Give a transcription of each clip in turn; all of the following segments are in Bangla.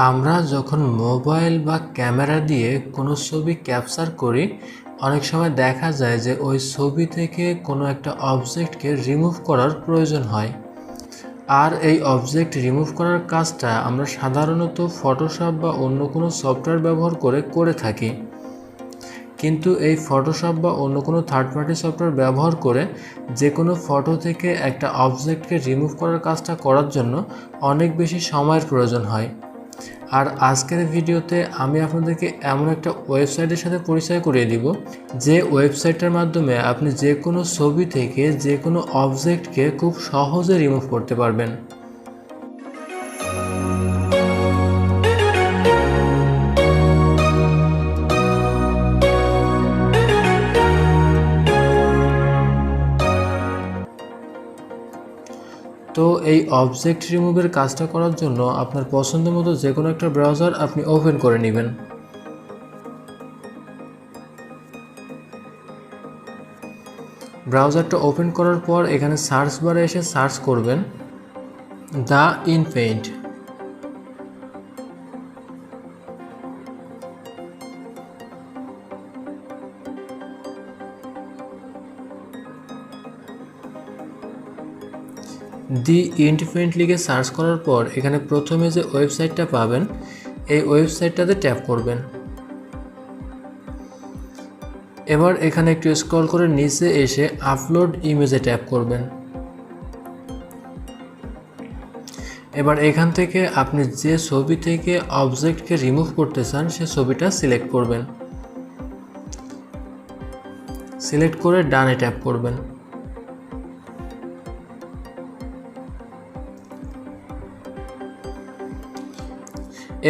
আমরা যখন মোবাইল বা ক্যামেরা দিয়ে কোনো ছবি ক্যাপচার করি, অনেক সময় দেখা যায় যে ওই ছবি থেকে কোনো একটা অবজেক্টকে রিমুভ করার প্রয়োজন হয়। আর এই অবজেক্ট রিমুভ করার কাজটা আমরা সাধারণত ফটোশপ বা অন্য কোনো সফটওয়্যার ব্যবহার করে থাকি। কিন্তু এই ফটোশপ বা অন্য কোনো থার্ড পার্টি সফটওয়্যার ব্যবহার করে যে কোনো ফটো থেকে একটা অবজেক্টকে রিমুভ করার কাজটা করার জন্য অনেক বেশি সময়ের প্রয়োজন হয়। আর আজকের ভিডিওতে আমি আপনাদেরকে এমন একটা ওয়েবসাইটের সাথে পরিচয় করিয়ে দিব, যে ওয়েবসাইটটার মাধ্যমে আপনি যে কোনো ছবি থেকে যে কোনো অবজেক্টকে খুব সহজে রিমুভ করতে পারবেন। তো এই অবজেক্ট রিমুভের কাজটা করার জন্য আপনার পছন্দ মতো যে কোনো একটা ব্রাউজার আপনি ওপেন করে নেবেন। ব্রাউজারটা ওপেন করার পর এখানে সার্চ বারে এসে সার্চ করবেন দ্য ইনপেইন্ট। দি ইনপেইন্ট লিখে সার্চ করার পর এখানে প্রথমে যে ওয়েবসাইটটা পাবেন, এই ওয়েবসাইটটাতে ট্যাপ করবেন। এবার এখানে একটু স্ক্রল করে নিচে এসে আপলোড ইমেজে ট্যাপ করবেন। এবার এখান থেকে আপনি যে ছবি থেকে অবজেক্টকে রিমুভ করতে চান সে ছবিটা সিলেক্ট করবেন। সিলেক্ট করে ডানে ট্যাপ করবেন।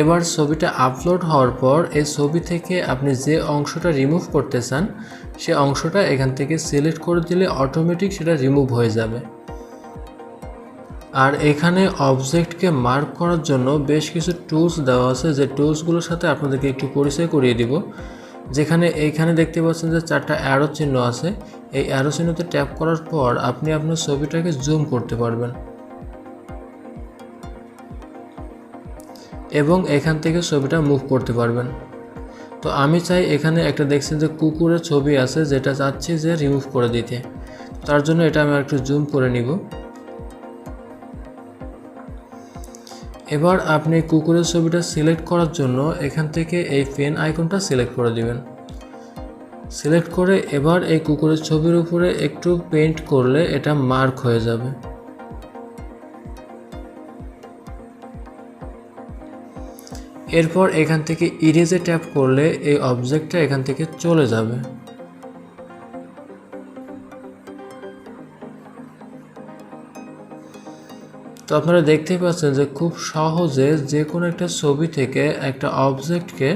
এবার ছবিটা আপলোড হওয়ার পর এই ছবি থেকে আপনি যে অংশটা রিমুভ করতে চান সে অংশটা এখান থেকে সিলেক্ট করে দিলে অটোমেটিক সেটা রিমুভ হয়ে যাবে। আর এখানে অবজেক্টকে মার্ক করার জন্য বেশ কিছু টুলস দেওয়া আছে, যে টুলসগুলোর সাথে আপনাদেরকে একটু পরিচয় করিয়ে দিব। যেখানে এইখানে দেখতে পাচ্ছেন যে 4টা অ্যারো চিহ্ন আছে, এই অ্যারো চিহ্নতে ট্যাপ করার পর আপনি আপনার ছবিটাকে জুম করতে পারবেন এবং এখান থেকে ছবিটা মুভ করতে পারবেন। তো আমি চাই এখানে একটা দেখছেন যে কুকুরের ছবি আছে, যেটা চাচ্ছি যে রিমুভ করে দিতে। তার জন্য এটা আমি একটু জুম করে নিব। এবার আপনি কুকুরের ছবিটা সিলেক্ট করার জন্য এখান থেকে এই পেন আইকনটা সিলেক্ট করে দিবেন। সিলেক্ট করে এবার এই কুকুরের ছবির উপরে একটু পেইন্ট করলে এটা মার্ক হয়ে যাবে। এরপর এখান থেকে ইরেজে ট্যাপ করলে এই অবজেক্টটা এখান থেকে চলে যাবে। তো আপনারা দেখতেই পাচ্ছেন যে খুব সহজে যে কোনো একটা ছবি থেকে একটা অবজেক্টকে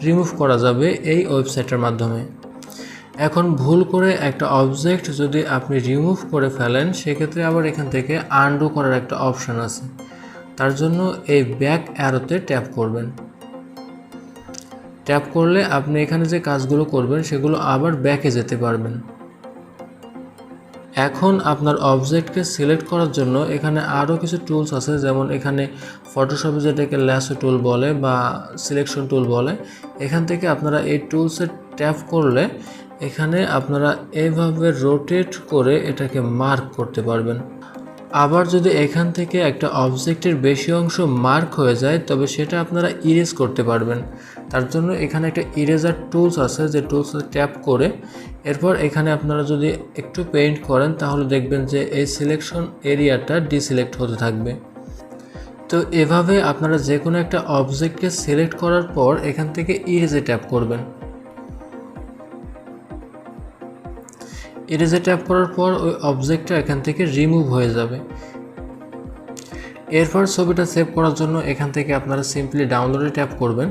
রিমুভ করা যাবে এই ওয়েবসাইটের মাধ্যমে। এখন ভুল করে একটা অবজেক্ট যদি আপনি রিমুভ করে ফেলেন, সেক্ষেত্রে আবার এখান থেকে আনডু করার একটা অপশান আছে। তার জন্য এই ব্যাক অ্যারোতে ট্যাপ করবেন। ট্যাপ করলে আপনি এখানে যে কাজগুলো করবেন সেগুলো আবার ব্যাকে যেতে পারবেন। এখন আপনার অবজেক্টকে সিলেক্ট করার জন্য এখানে আরও কিছু টুলস আছে, যেমন এখানে ফটোশপে যেটাকে ল্যাসো টুল বলে বা সিলেকশন টুল বলে। এখান থেকে আপনারা এই টুলসে ট্যাপ করলে এখানে আপনারা এইভাবে রোটেট করে এটাকে মার্ক করতে পারবেন। আবার যদি এখান থেকে একটা অবজেক্টের বেশি অংশ মার্ক হয়ে যায়, তবে সেটা আপনারা ইরেজ করতে পারবেন। তার জন্য এখানে একটা ইরেজার টুলস আছে, যে টুলসে ট্যাপ করে এরপর এখানে আপনারা যদি একটু পেইন্ট করেন তাহলে দেখবেন যে এই সিলেকশন এরিয়াটা ডিসিলেক্ট হতে থাকবে। তো এভাবে আপনারা যে কোনো একটা অবজেক্টকে সিলেক্ট করার পর এখান থেকে ইরেজে ট্যাপ করবেন। ইরেজে ট্যাপ করার পর ওই অবজেক্টটা এখান থেকে রিমুভ হয়ে যাবে। এরপর ছবিটা সেভ করার জন্য এখান থেকে আপনারা সিম্পলি ডাউনলোডে ট্যাপ করবেন।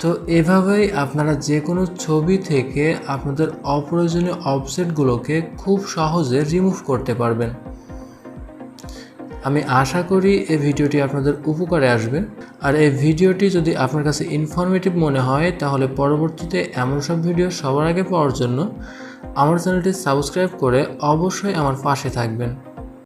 তো এভাবেই আপনারা যে কোনো ছবি থেকে আপনাদের অপ্রয়োজনীয় অবজেক্টগুলোকে খুব সহজে রিমুভ করতে পারবেন। আমি আশা করি এই ভিডিওটি আপনাদের উপকারে আসবে। আর এই ভিডিওটি যদি আপনার কাছে ইনফরমেটিভ মনে হয়, তাহলে পরবর্তীতে এমন সব ভিডিও সবার আগে পাওয়ার জন্য আমার চ্যানেলটি সাবস্ক্রাইব করে অবশ্যই আমার পাশে থাকবেন।